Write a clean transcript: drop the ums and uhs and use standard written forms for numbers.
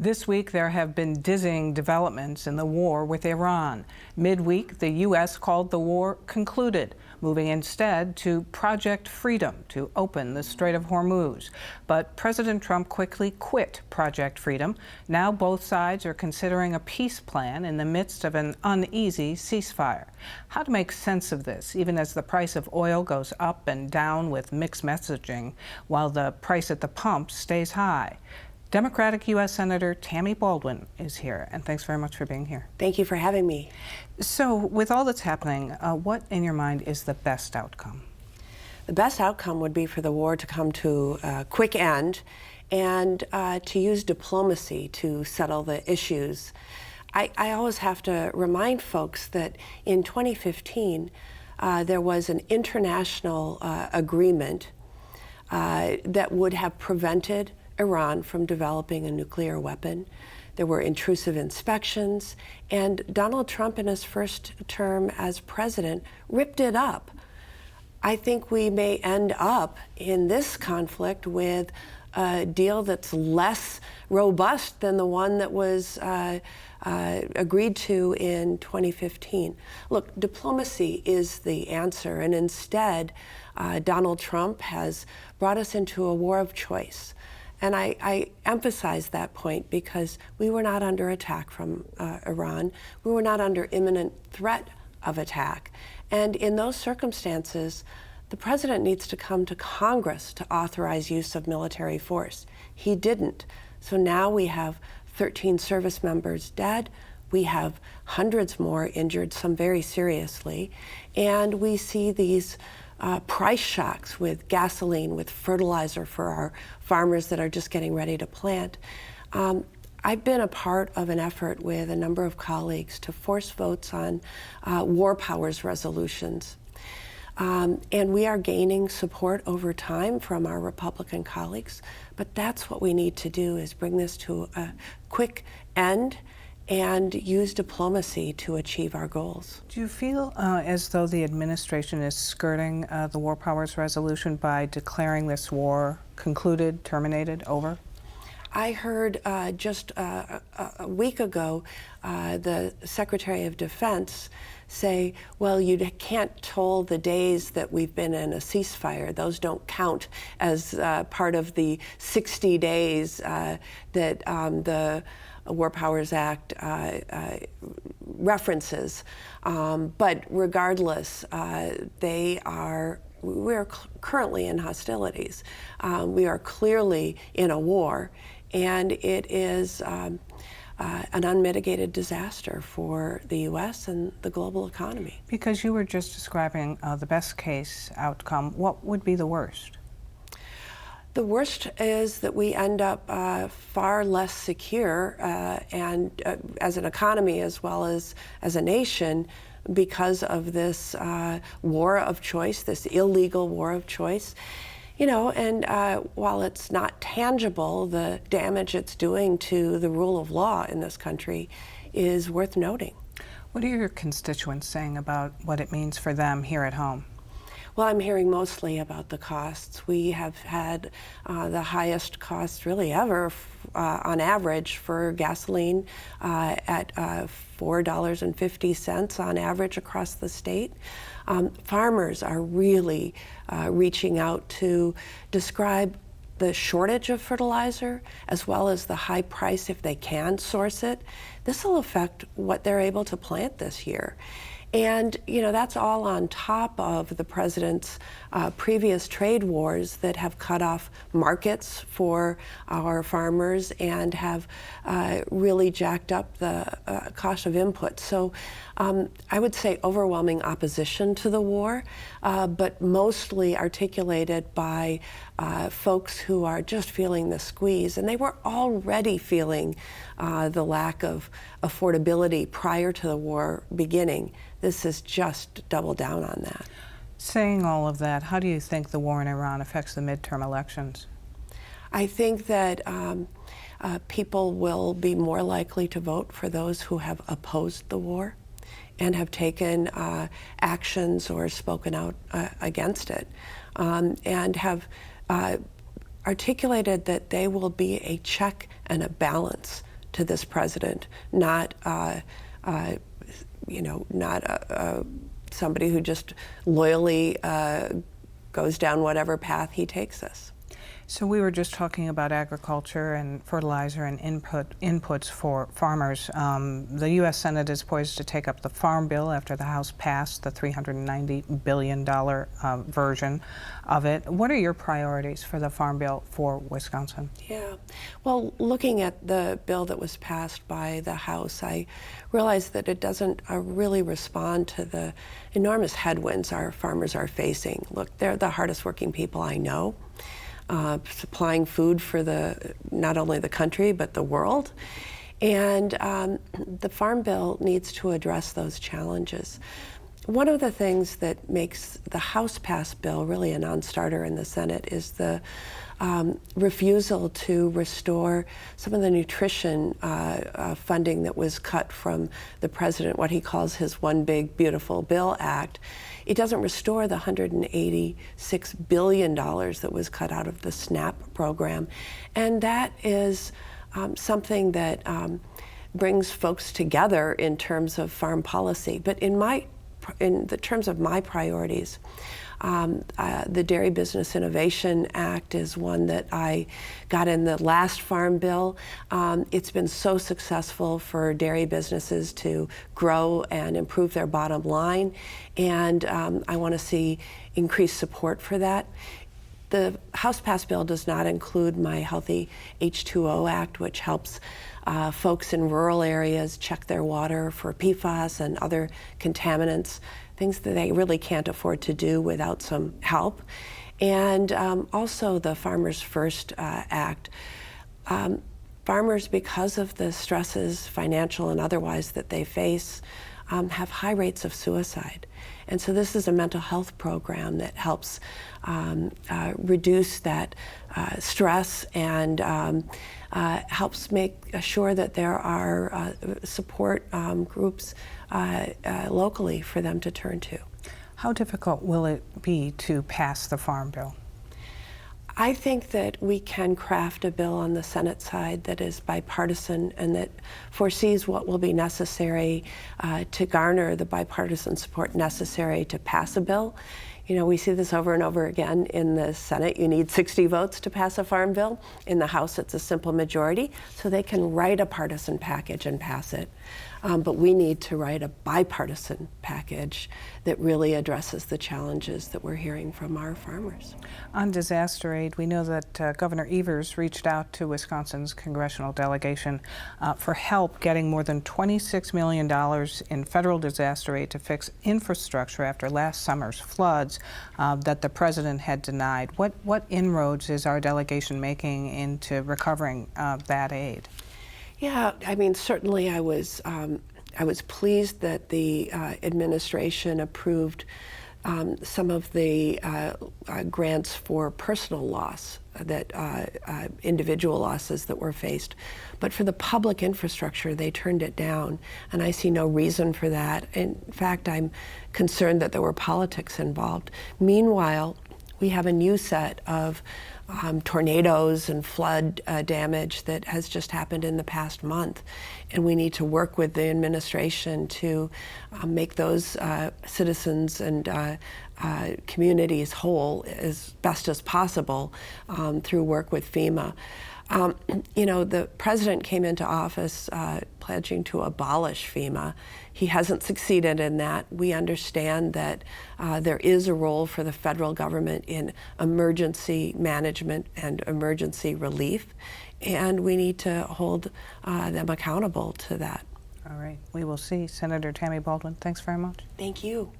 This week, there have been dizzying developments in the war with Iran. Midweek, the U.S. called the war concluded, moving instead to Project Freedom to open the Strait of Hormuz. But President Trump quickly quit Project Freedom. Now both sides are considering a peace plan in the midst of an uneasy ceasefire. How to make sense of this, even as the price of oil goes up and down with mixed messaging, while the price at the pump stays high. Democratic U.S. Senator Tammy Baldwin is here, and thanks very much for being here. Thank you for having me. So, with all that's happening, what in your mind is the best outcome? The best outcome would be for the war to come to a quick end and to use diplomacy to settle the issues. I always have to remind folks that in 2015, there was an international agreement that would have prevented Iran from developing a nuclear weapon. There were intrusive inspections, and Donald Trump, in his first term as president, ripped it up. I think we may end up in this conflict with a deal that's less robust than the one that was agreed to in 2015. Look, diplomacy is the answer, and instead, Donald Trump has brought us into a war of choice. And I emphasize that point because we were not under attack from Iran. We were not under imminent threat of attack. And in those circumstances, the president needs to come to Congress to authorize use of military force. He didn't. So now we have 13 service members dead. We have hundreds more injured, some very seriously. And we see these price shocks with gasoline, with fertilizer for our farmers that are just getting ready to plant. I've been a part of an effort with a number of colleagues to force votes on war powers resolutions. And we are gaining support over time from our Republican colleagues, but that's what we need to do, is bring this to a quick end and use diplomacy to achieve our goals. Do you feel as though the administration is skirting the war powers resolution by declaring this war concluded, terminated, over? I heard just a week ago the Secretary of Defense say, well, you can't toll the days that we've been in a ceasefire. Those don't count as part of the 60 days that the War Powers Act references. But regardless, we're currently in hostilities. We are clearly in a war, and it is an unmitigated disaster for the U.S. and the global economy. Because you were just describing the best case outcome, what would be the worst? The worst is that we end up far less secure and as an economy as well as a nation because of this war of choice, this illegal war of choice. You know, and while it's not tangible, the damage it's doing to the rule of law in this country is worth noting. What are your constituents saying about what it means for them here at home? Well, I'm hearing mostly about the costs. We have had the highest costs really ever on average for gasoline at $4.50 on average across the state. Farmers are really reaching out to describe the shortage of fertilizer as well as the high price if they can source it. This will affect what they're able to plant this year. And, you know, that's all on top of the president's previous trade wars that have cut off markets for our farmers and have really jacked up the cost of inputs. So I would say overwhelming opposition to the war, but mostly articulated by folks who are just feeling the squeeze. And they were already feeling the lack of affordability prior to the war beginning. This is just double down on that. Saying all of that, how do you think the war in Iran affects the midterm elections? I think that people will be more likely to vote for those who have opposed the war and have taken actions or spoken out against it, and have articulated that they will be a check and a balance to this president, not somebody who just loyally goes down whatever path he takes us. So we were just talking about agriculture and fertilizer and inputs for farmers. The U.S. Senate is poised to take up the Farm Bill after the House passed the $390 billion version of it. What are your priorities for the Farm Bill for Wisconsin? Yeah, well, looking at the bill that was passed by the House, I realized that it doesn't really respond to the enormous headwinds our farmers are facing. Look, they're the hardest working people I know. Supplying food for not only the country but the world, and the Farm Bill needs to address those challenges. One of the things that makes the House-passed bill really a non-starter in the Senate is the refusal to restore some of the nutrition funding that was cut from the president, what he calls his One Big Beautiful Bill Act. It doesn't restore the $186 billion that was cut out of the SNAP program. And that is something that brings folks together in terms of farm policy. But in the terms of my priorities, the Dairy Business Innovation Act is one that I got in the last Farm Bill. It's been so successful for dairy businesses to grow and improve their bottom line, and I want to see increased support for that. The House-passed bill does not include my Healthy H2O Act, which helps folks in rural areas check their water for PFAS and other contaminants, things that they really can't afford to do without some help. And also the Farmers First Act. Farmers, because of the stresses, financial and otherwise, that they face, have high rates of suicide. And so this is a mental health program that helps reduce that stress and helps make sure that there are support groups locally for them to turn to. How difficult will it be to pass the Farm Bill? I think that we can craft a bill on the Senate side that is bipartisan and that foresees what will be necessary to garner the bipartisan support necessary to pass a bill. You know, we see this over and over again in the Senate. You need 60 votes to pass a farm bill. In the House, it's a simple majority, so they can write a partisan package and pass it. But we need to write a bipartisan package that really addresses the challenges that we're hearing from our farmers. On disaster aid, we know that Governor Evers reached out to Wisconsin's congressional delegation for help getting more than $26 million in federal disaster aid to fix infrastructure after last summer's floods that the president had denied. What inroads is our delegation making into recovering that aid? Yeah, I mean, certainly I was pleased that the administration approved some of the grants for personal loss, that individual losses that were faced. But for the public infrastructure, they turned it down, and I see no reason for that. In fact, I'm concerned that there were politics involved. Meanwhile, we have a new set of tornadoes and flood damage that has just happened in the past month. And we need to work with the administration to make those citizens and communities whole as best as possible through work with FEMA. You know, the president came into office pledging to abolish FEMA. He hasn't succeeded in that. We understand that there is a role for the federal government in emergency management and emergency relief, and we need to hold them accountable to that. All right, we will see. Senator Tammy Baldwin, thanks very much. Thank you.